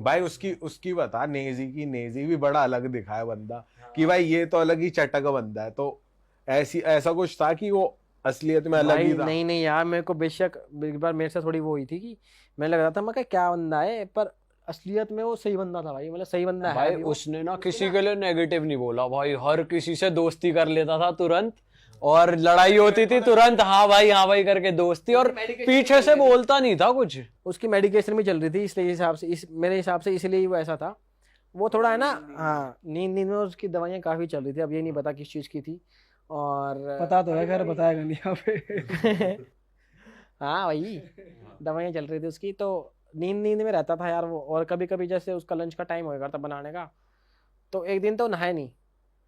भाई उसकी उसकी बता, नेजी की। नेजी भी बड़ा अलग दिखा है बंदा कि भाई ये तो अलग ही चटक बंदा है, तो ऐसी ऐसा कुछ था कि वो असलियत में अलग ही भाई था। नहीं नहीं यार, मेरे को बेशक एक बार मेरे से थोड़ी वो हुई थी कि मैं लग रहा था मैं क्या बंदा है, पर असलियत में वो सही बंदा था भाई, मतलब सही बंदा है भाई भी वो। उसने ना किसी के लिए नेगेटिव नहीं बोला भाई, हर किसी से दोस्ती कर लेता था तुरंत, और लड़ाई होती थी तुरंत हाँ भाई करके दोस्ती, और पीछे से बोलता नहीं था कुछ। उसकी मेडिकेशन भी चल रही थी, इसलिए हिसाब से मेरे हिसाब से इसलिए ही वो ऐसा था। वो थोड़ा है ना, हाँ नींद नींद में उसकी दवाइयाँ काफी चल रही थी, अब ये नहीं पता किस चीज की थी। और पता तो है, खैर बताएगा नहीं यहाँ पे। हाँ भाई, दवाइयाँ चल रही थी उसकी, तो नींद नींद में रहता था यार वो। और कभी कभी जैसे उसका लंच का टाइम होएगा था बनाने का, तो एक दिन तो नहाए नहीं।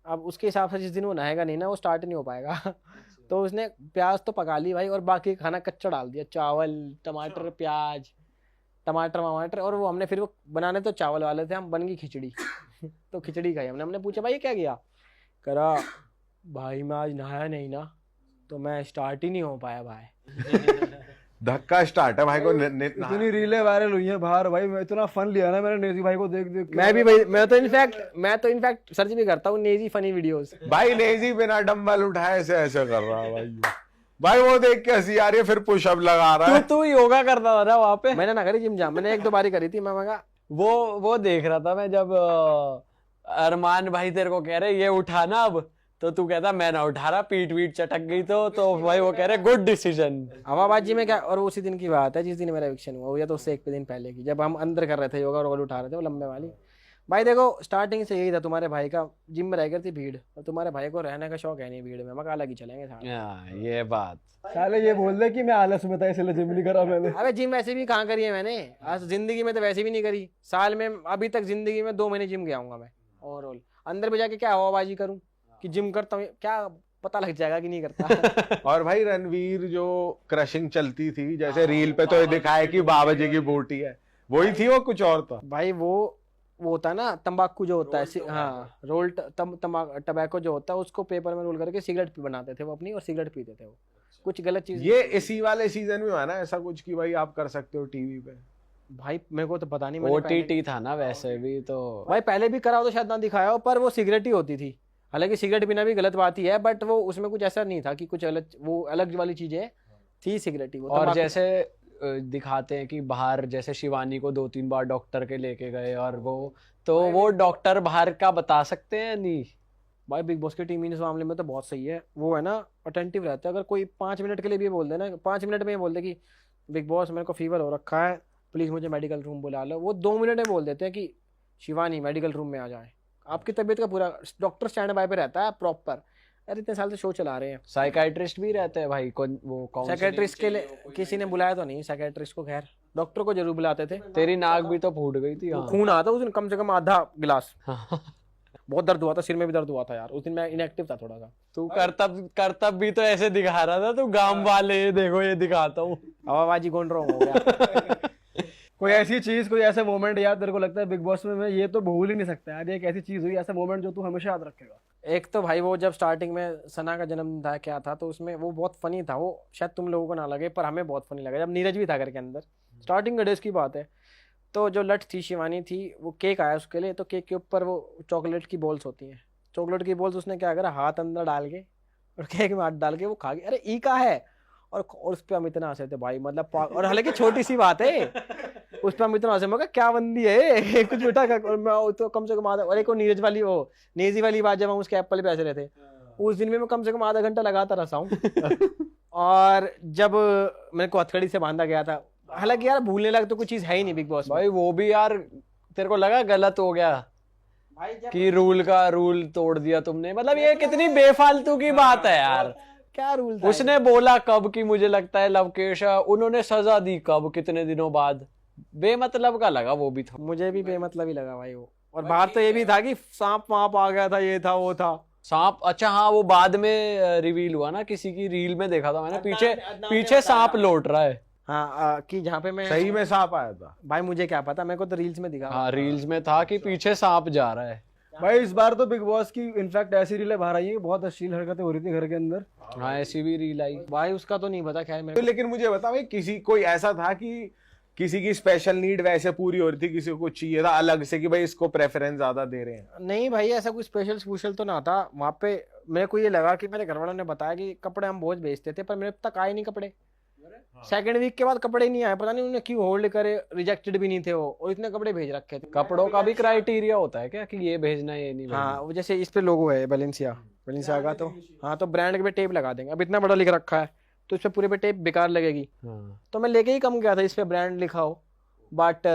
अब उसके हिसाब से जिस दिन वो नहाएगा नहीं ना, वो स्टार्ट नहीं हो पाएगा। तो उसने प्याज तो पका ली भाई, और बाकी खाना कच्चा डाल दिया, चावल टमाटर प्याज टमाटर वमाटर। और वो हमने फिर वो बनाने तो चावल वाले थे, हम बन गई खिचड़ी। तो खिचड़ी खाई हमने। हमने पूछा भाई ये क्या किया, करा भाई मैं आज नहाया नहीं ना, तो मैं स्टार्ट ही नहीं हो पाया भाई। धक्का स्टार्ट है भाई को इतनी रीलें वायरल हुई हैं बाहर भाई, मैं इतना फन लिया ना मैंने नेजी भाई को देख देख के। मैं भी भाई, मैं तो इनफैक्ट सर्च भी करता हूँ नेजी फनी वीडियोस। भाई नेजी बिना डंबल उठाए ऐसे ऐसे कर रहा है भाई। भाई वो देख के हंसी आ रही है, फिर पुशअप लगा रहा है। तू योगा करता था ना वहां पे? मैंने ना करी जिम जाम, मैंने 1-2 बारी करी थी। मैं मगा वो देख रहा था मैं, जब अरमान भाई तेरे को कह रहे ये उठाना अब, तो तू कहता मैं ना उठा रहा, पीठ वीठ चटक गई तो भाई वो कह रहे गुड डिसीजन। हवाबाजी में क्या। और उसी दिन की बात है जिस दिन मेरा एविक्शन हुआ, या तो उससे 1 दिन पहले की, जब हम अंदर कर रहे थे योगा, रोल उठा रहे थे वो लंबे वाली। भाई देखो स्टार्टिंग से यही था, तुम्हारे भाई का जिम में रह गई थी भीड़, और तुम्हारे भाई को रहने का शौक है नहीं भीड़ में, मगर अलग ही चलेंगे साथ। ये बात साले ये बोल दे कि मैं आलस में था इसलिए जिम नहीं करा मैंने। अबे जिम वैसे भी कहाँ करी है मैंने, आज जिंदगी में तो वैसे भी नहीं करी। साल में अभी तक जिंदगी में 2 महीने जिम गया हूँ मैं ओवरऑल। अंदर भी जाके क्या हवाबाजी करूँ कि जिम करता हूँ, क्या पता लग जाएगा कि नहीं करता। और भाई रणवीर जो क्रशिंग चलती थी जैसे रील पे, तो ये दिखाया कि 12 बजे की बोटी है, वही थी वो कुछ और था? भाई वो होता ना तंबाकू जो होता है, हाँ रोल टबैको जो होता है, उसको पेपर में रोल करके सिगरेट बनाते थे वो अपनी, और सिगरेट पीते थे वो। कुछ गलत चीज ये इसी वाले सीजन में हुआ ना ऐसा कुछ कि भाई आप कर सकते हो टीवी पे? भाई मेरे को तो पता नहीं, मैंने OTT था ना वैसे भी तो। भाई पहले भी करा हो तो शायद ना दिखाया हो, पर वो सिगरेट ही होती थी। हालांकि सिगरेट पीना भी गलत बात ही है, बट वो उसमें कुछ ऐसा नहीं था कि कुछ अलग, वो अलग वाली चीजें थी सिगरेट ही वो। और जैसे दिखाते हैं कि बाहर जैसे शिवानी को 2-3 बार डॉक्टर के लेके गए, और वो डॉक्टर बाहर का बता सकते हैं नहीं। भाई बिग बॉस की टीम इस मामले में तो बहुत सही है, वो है ना अटेंटिव रहता है। अगर कोई 5 मिनट के लिए भी बोल दे ना, 5 मिनट में ये बोल दे कि बिग बॉस मेरे को फीवर हो रखा है, प्लीज मुझे मेडिकल रूम बुला लो, वो 2 मिनट में बोल देते हैं कि शिवानी मेडिकल रूम में आ जाए। आपकी तबीयत का पूरा डॉक्टर स्टैंड बाय पे रहता है प्रॉपर। अरे इतने साल से शो चला रहे हैं। साइकाइट्रिस्ट भी रहते हैं भाई, वो कौन साइकेट्रिस्ट के लिए किसी ने बुलाया तो नहीं साइकेट्रिस्ट को, खैर डॉक्टर को जरूर बुलाते थे। तेरी नाक भी तो फूट गई थी। हाँ। खून आता उस दिन कम से कम आधा गिलास। बहुत दर्द हुआ था, सिर में भी दर्द हुआ था यार उस दिन, मैं इनएक्टिव था थोड़ा सा। तू करतब भी तो ऐसे दिखा रहा था, तू गांव वाले देखो ये दिखाता हूँ, हवाबाजी गोन रहा हो गया। कोई ऐसी चीज, कोई ऐसा मोमेंट यार तेरे को लगता है बिग बॉस में मैं ये तो भूल ही नहीं सकता यार, एक ऐसी चीज हुई, ऐसा मोमेंट जो तू हमेशा याद रखेगा? एक तो भाई वो जब स्टार्टिंग में सना का जन्मदिन था क्या था, तो उसमें वो बहुत फनी था। वो शायद तुम लोगों को ना लगे, पर हमें बहुत फनी लगा, जब नीरज भी था घर के अंदर। स्टार्टिंग के डेज की बात है। तो जो लट थी शिवानी थी, वो केक आया उसके लिए, तो केक के ऊपर वो चॉकलेट की बॉल्स होती हैं, चॉकलेट की बॉल्स उसने क्या करा, हाथ अंदर डाल के और केक में हाथ डाल के वो खा गई। अरे ई का है। और उस पर हम इतना हंसे थे भाई, मतलब और हालांकि छोटी सी बात है, उस पर हम इतना हंसे, मगर क्या बंदी है कुछ उठा। और मैं तो कम से कम आधा, और एक वो नीरज वाली वो नेजी वाली बात, जब हम उसके एप्पल पे हंस रहे थे, उस दिन में मैं कम से कम आधा घंटा लगातार हंसा हूँ। और जब मेरे को हथकड़ी से बांधा गया था, हालांकि यार भूलने लगा तो कुछ चीज है ही नहीं बिग बॉस में। भाई वो भी यार तेरे को लगा गलत हो गया कि रूल तोड़ दिया तुमने, मतलब ये कितनी बेफालतू की बात है यार। क्या रूल था? उसने बोला कब कि मुझे लगता है लवकेश, उन्होंने सजा दी कब, कितने दिनों बाद, बेमतलब का लगा वो भी था। मुझे भी बेमतलब ही लगा भाई वो। और बाहर तो ये भी था कि सांप वाप आ गया था, ये था वो था। सांप, अच्छा हाँ वो बाद में रिवील हुआ ना, किसी की रील में देखा था मैंने, पीछे सांप लौट रहा है। हाँ कि जहाँ पे मैं सही में सांप आया था? भाई मुझे क्या पता, मेरे को तो रील्स में दिखा। हाँ रील्स में था कि पीछे सांप जा रहा है। भाई इस बार तो बिग बॉस की इनफैक्ट ऐसी रीलें बाहर आई है, बहुत अश्लील हरकतें हो रही थी घर के अंदर। हाँ ऐसी भी रील आई। भाई उसका तो नहीं पता, खैर मेरे लेकिन मुझे बता भाई, किसी कोई ऐसा था कि किसी की स्पेशल नीड वैसे पूरी हो रही थी, किसी को कुछ चाहिए था अलग से कि भाई इसको प्रेफरेंस ज्यादा दे रहे हैं। नहीं भाई ऐसा कोई स्पेशल स्पेशल तो ना था वहाँ पे। मेरे को ये लगा कि मेरे घर वालों ने बताया कि कपड़े हम बहुत बेचते थे, पर मेरे तक आए नहीं कपड़े। सेकंड वीक के बाद कपड़े नहीं आए, पता नहीं उन्होंने क्यों होल्ड करे, रिजेक्टेड भी नहीं थे वो, और इतने कपड़े भेज रखे थे। कपड़ों का भी क्राइटेरिया होता है क्या कि ये भेजना है ये नहीं हाँ भेजना? वो जैसे इस पे लोगो है बैलेंसिया का, तो हाँ तो ब्रांड पे टेप लगा देंगे। अब इतना बड़ा लिख रखा है तो इस पे पूरे पे टेप बेकार लगेगी। हाँ। तो मैं लेके ही कम गया था इस पे ब्रांड लिखा हो, बट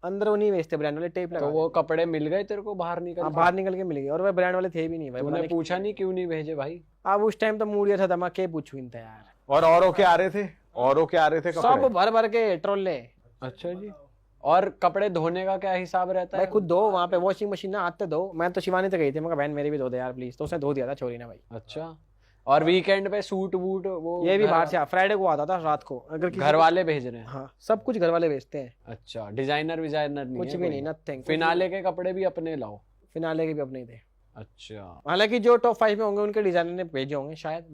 अंदर वो नहीं बेचते ब्रांड वाले, टेप लगा तो वो कपड़े मिल गए तेरे को बाहर निकल हाँ के? बाहर निकल के मिल गए, और वो ब्रांड वाले थे भी नहीं भाई। पता तूने नहीं पूछा नहीं क्यों नहीं भेजे भाई? अब उस टाइम तो मूड ये था मैं क्या पूछूं इनसे यार। और औरों के आ रहे थे, औरों के आ रहे थे सब कपड़े। भर भर के ट्रोले। अच्छा जी। और कपड़े धोने का क्या हिसाब रहता भाई है? खुद धो, वहाँ पे वॉशिंग मशीन ना आते धो। मैं तो शिवानी तक गई थी, मैं कहा बहन मेरी भी धो दे यार प्लीज, तो उसने धो दिया था छोरी ने भाई। अच्छा। और वीकेंड पे सूट वूट वो ये भी घर- बाहर से फ्राइडे को आता था रात को, अगर किसी घर वाले भेज रहे हैं? हाँ सब कुछ घर वाले बेचते हैं, अच्छा, डिजाइनर विजाइनर नहीं कुछ है भी कोई? नहीं, नथिंग। फिनाले के कपड़े भी अपने लाओ? फिनाले के भी अपने ही थे। अच्छा। हालांकि जो टॉप 5 में होंगे उनके डिजाइनर ने भेजे होंगे शायद।